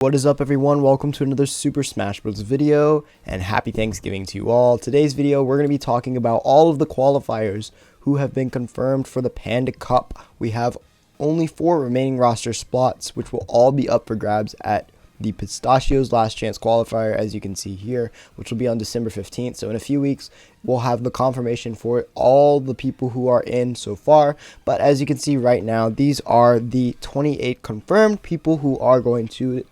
What is up, everyone? Welcome to another Super Smash Bros. Video, and happy Thanksgiving to you all. Today's video, we're going to be talking about all of the qualifiers who have been confirmed for the Panda Cup. We have only 4 remaining roster spots, which will all be up for grabs at the Pistachio's Last Chance Qualifier, as you can see here, which will be on December 15th. So in a few weeks, we'll have the confirmation for all the people who are in so far. But as you can see right now, these are the 28 confirmed people who are going to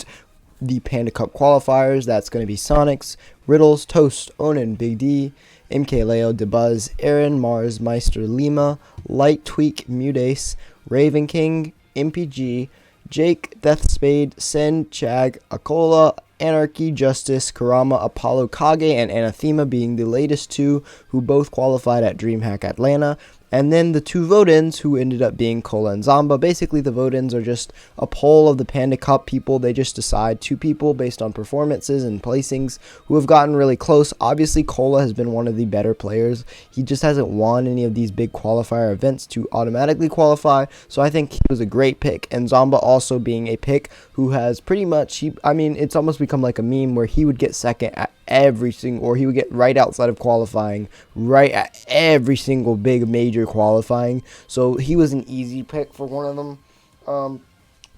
the Panda Cup qualifiers. That's going to be Sonics, Riddles, Toast, Onin, Big D, MK Leo, DeBuzz, Aaron, Mars, Meister, Lima, Light Tweak, Mudace, Raven King, MPG, Jake, Death Spade, Sen, Chag, Akola, Anarchy, Justice, Kurama, Apollo, Kage, and Anathema being the latest 2 who both qualified at DreamHack Atlanta. And then the 2 vote-ins who ended up being Cola and Zamba. Basically, the vote-ins are just a poll of the Panda Cup people. They just decide 2 people based on performances and placings who have gotten really close. Obviously, Cola has been one of the better players. He just hasn't won any of these big qualifier events to automatically qualify. So I think he was a great pick. And Zamba also being a pick who has pretty much, it's almost become like a meme where he would get second at every single, or he would get right outside of qualifying, right at every single big major qualifying. So he was an easy pick for one of them.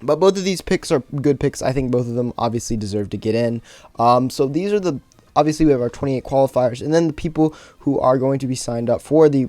But both of these picks are good picks. I think both of them obviously deserve to get in. So these are obviously we have our 28 qualifiers, and then the people who are going to be signed up for the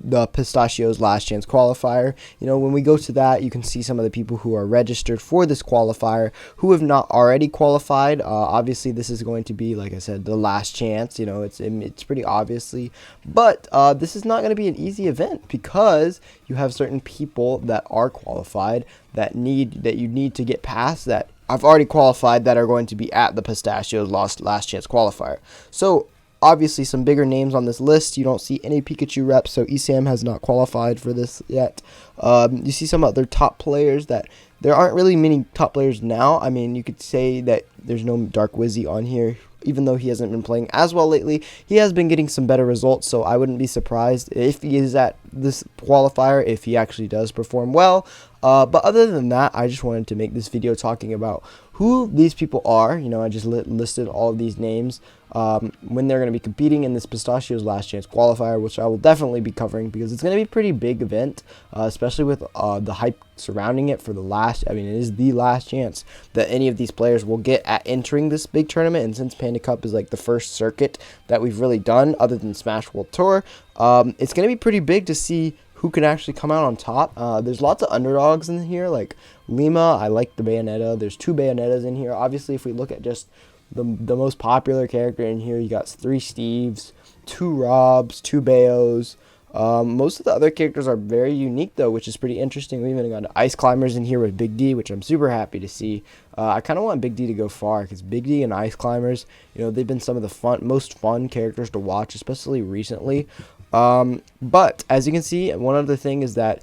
Pistachio's Last Chance Qualifier. When we go to that, you can see some of the people who are registered for this qualifier who have not already qualified. Obviously, this is going to be, like I said, the last chance. It's pretty obviously, but this is not going to be an easy event because you have certain people that are qualified that you need to get past that I've already qualified that are going to be at the Pistachio's Last Chance Qualifier. So obviously, some bigger names on this list. You don't see any Pikachu reps, so ESAM has not qualified for this yet. You see some other top players that there aren't really many top players now. I mean, you could say that there's no Dark Wizzy on here, even though he hasn't been playing as well lately. He has been getting some better results, so I wouldn't be surprised if he is at this qualifier, if he actually does perform well. But other than that, I just wanted to make this video talking about who these people are. I just listed all of these names, when they're going to be competing in this Pistachio's Last Chance Qualifier, which I will definitely be covering because it's going to be a pretty big event, especially with the hype surrounding it for it is the last chance that any of these players will get at entering this big tournament. And since Panda Cup is like the first circuit that we've really done other than Smash World Tour, it's going to be pretty big to see who can actually come out on top. There's lots of underdogs in here, like Lima. I like the Bayonetta. There's 2 Bayonettas in here. Obviously, if we look at just the most popular character in here, you got 3 Steves, 2 Robs, 2 Bayos. Most of the other characters are very unique, though, which is pretty interesting. We even got Ice Climbers in here with Big D, which I'm super happy to see. I kind of want Big D to go far because Big D and Ice Climbers, they've been some of the most fun characters to watch, especially recently. But as you can see, one other thing is that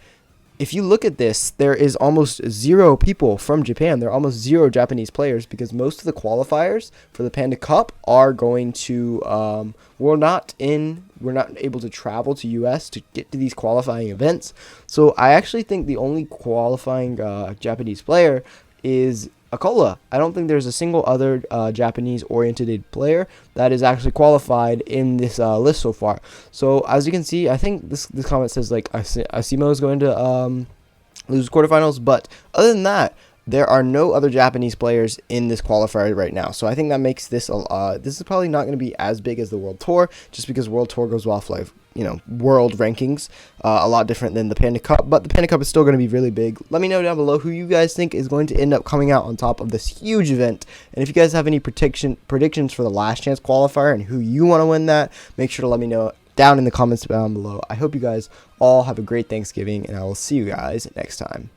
if you look at this, there is almost 0 people from Japan. There are almost 0 Japanese players because most of the qualifiers for the Panda Cup are going to, we're not able to travel to US to get to these qualifying events. So I actually think the only qualifying Japanese player is Akola. I don't think there's a single other Japanese-oriented player that is actually qualified in this list so far. So as you can see, I think this comment says like Asimo is going to lose quarterfinals, but other than that, there are no other Japanese players in this qualifier right now. So I think that makes this this is probably not going to be as big as the World Tour, just because World Tour goes off like world rankings, a lot different than the Panda Cup, but the Panda Cup is still going to be really big. Let me know down below who you guys think is going to end up coming out on top of this huge event, and if you guys have any predictions for the Last Chance Qualifier and who you want to win that, make sure to let me know down in the comments down below. I hope you guys all have a great Thanksgiving, and I will see you guys next time.